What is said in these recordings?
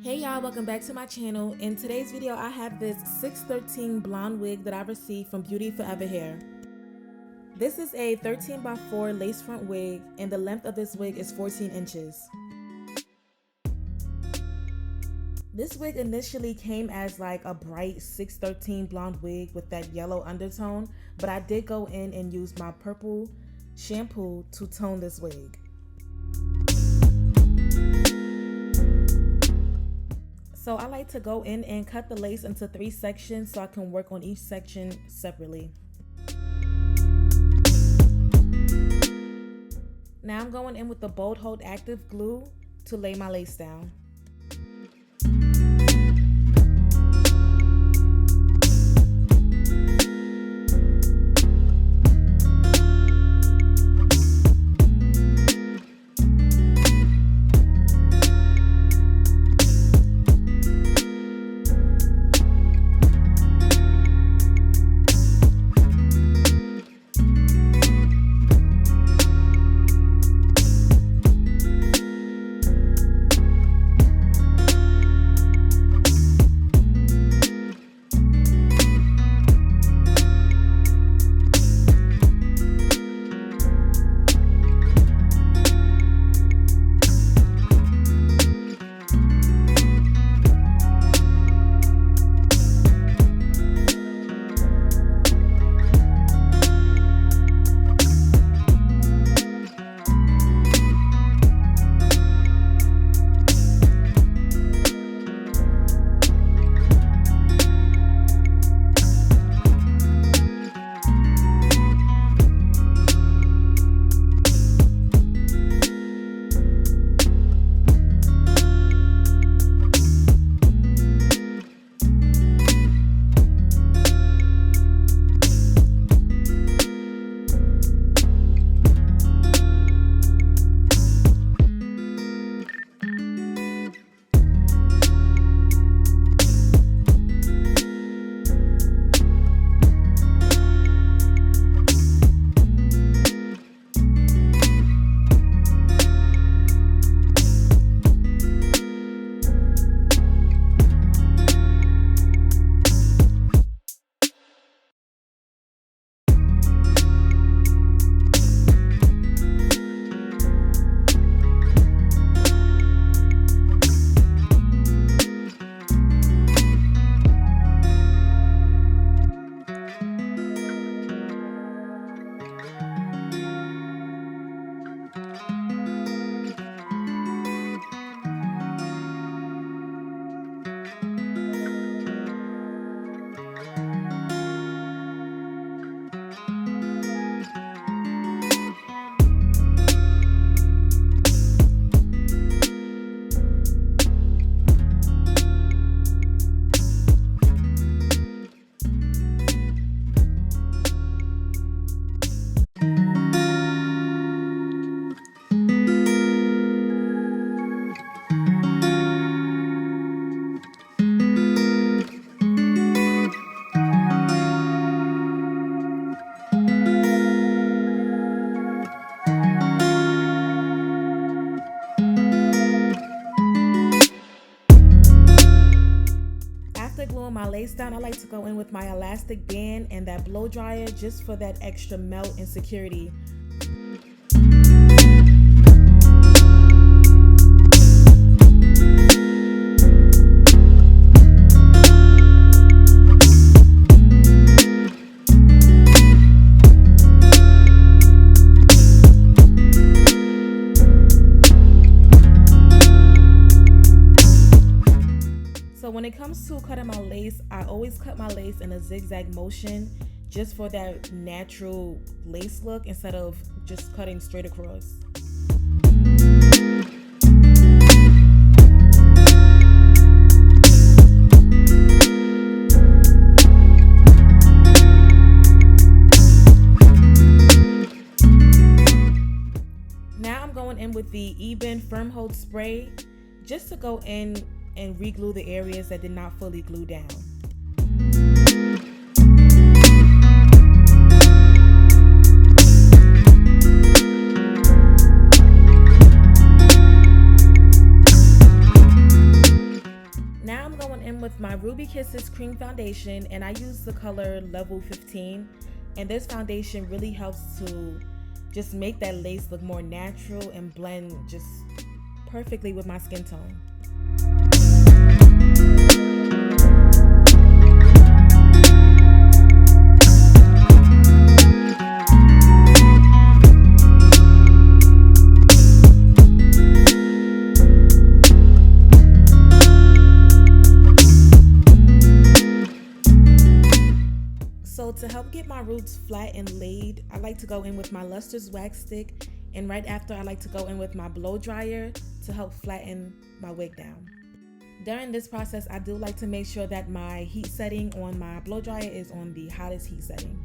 Hey y'all, welcome back to my channel. In today's video, I have this 613 blonde wig that I received from Beautyforever hair. This is a 13x4 lace front wig, and the length of this wig is 14 inches. This wig initially came as like a bright 613 blonde wig with that yellow undertone, but I did go in and use my purple shampoo to tone this wig. So I like to go in and cut the lace into 3 sections so I can work on each section separately. Now I'm going in with the Bold Hold Active Glue to lay my lace down. After gluing my lace down, I like to go in with my elastic band and that blow dryer just for that extra melt and security. When it comes to cutting my lace, I always cut my lace in a zigzag motion just for that natural lace look instead of just cutting straight across. Now I'm going in with the Ebin Firm Hold Spray just to go in and re-glue the areas that did not fully glue down. in with my Ruby Kisses cream foundation, and I use the color level 15, and this foundation really helps to just make that lace look more natural and blend just perfectly with my skin tone. So to help get my roots flat and laid, I like to go in with my Luster's wax stick, and right after I like to go in with my blow dryer to help flatten my wig down. During this process, I do like to make sure that my heat setting on my blow dryer is on the hottest heat setting.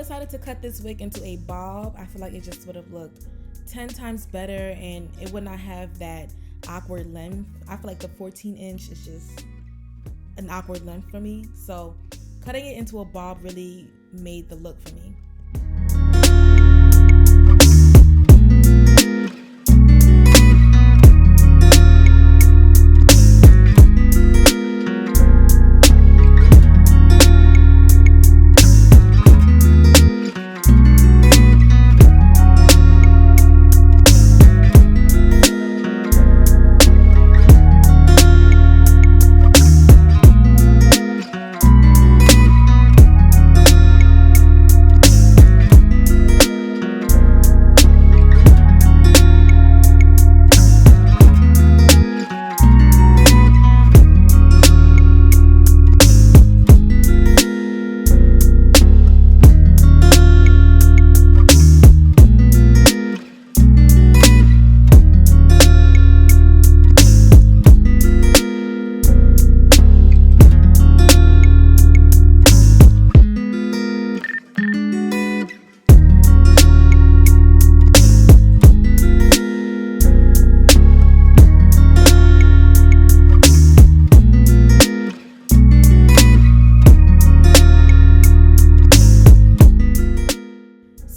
decided to cut this wig into a bob. I feel like it just would have looked 10 times better and it would not have that awkward length. I feel like the 14-inch is just an awkward length for me. So cutting it into a bob really made the look for me.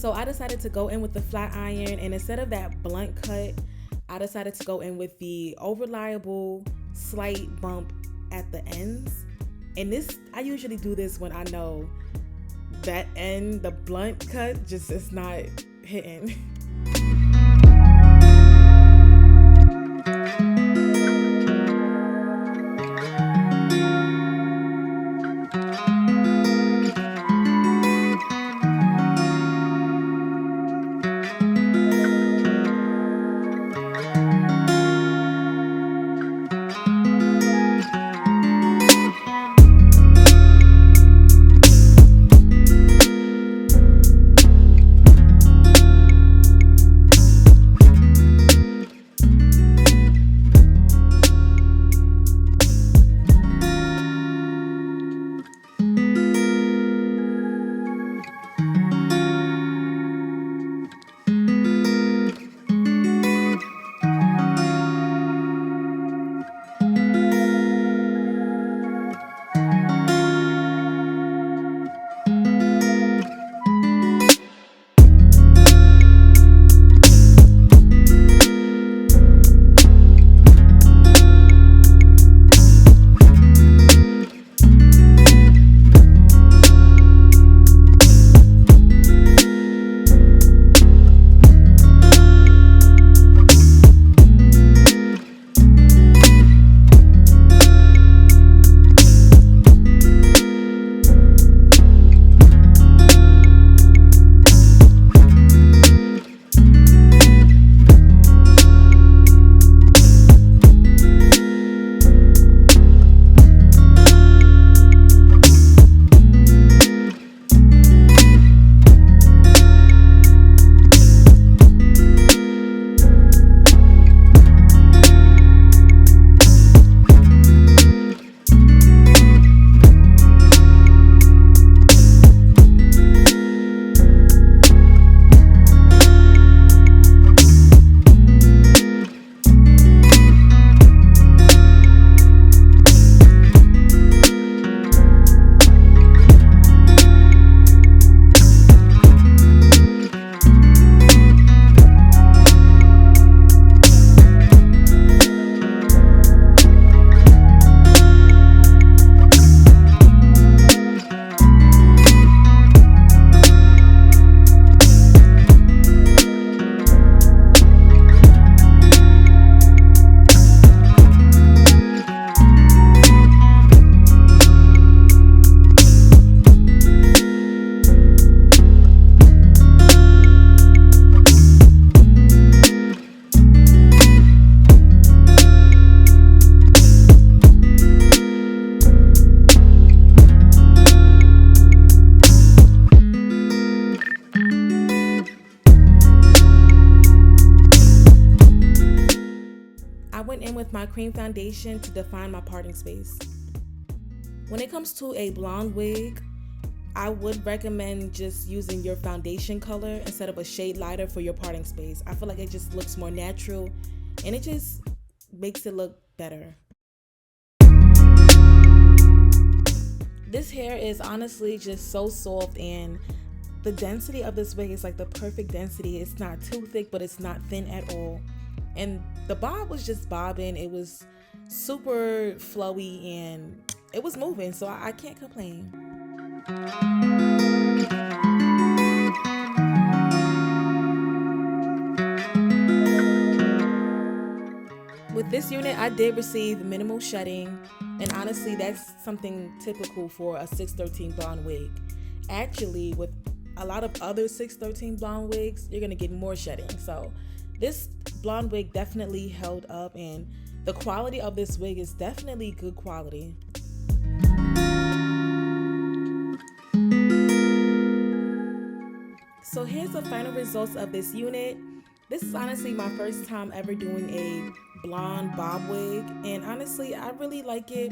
So I decided to go in with the flat iron, and instead of that blunt cut, I decided to go in with the over-reliable slight bump at the ends. And this, I usually do this when I know that end, the blunt cut, just is not hitting. in with my cream foundation to define my parting space. When it comes to a blonde wig, I would recommend just using your foundation color instead of a shade lighter for your parting space. I feel like it just looks more natural and it just makes it look better. This hair is honestly just so soft, and the density of this wig is like the perfect density. It's not too thick, but it's not thin at all. And the bob was just bobbing. It was super flowy and it was moving, so I can't complain. With this unit, I did receive minimal shedding, and honestly, that's something typical for a 613 blonde wig. Actually, with a lot of other 613 blonde wigs, you're gonna get more shedding. So this blonde wig definitely held up, and the quality of this wig is definitely good quality. So here's the final results of this unit. This is honestly my first time ever doing a blonde bob wig, and honestly I really like it.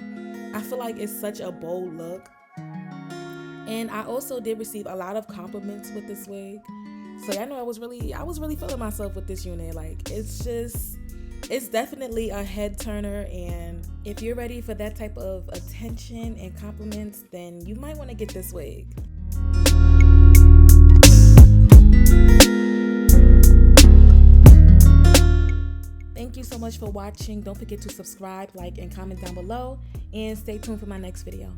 I feel like it's such a bold look, and I also did receive a lot of compliments with this wig. So I know I was really feeling myself with this unit. Like it's definitely a head turner, and if you're ready for that type of attention and compliments, then you might want to get this wig. Thank you so much for watching. Don't forget to subscribe, like, and comment down below, and stay tuned for my next video.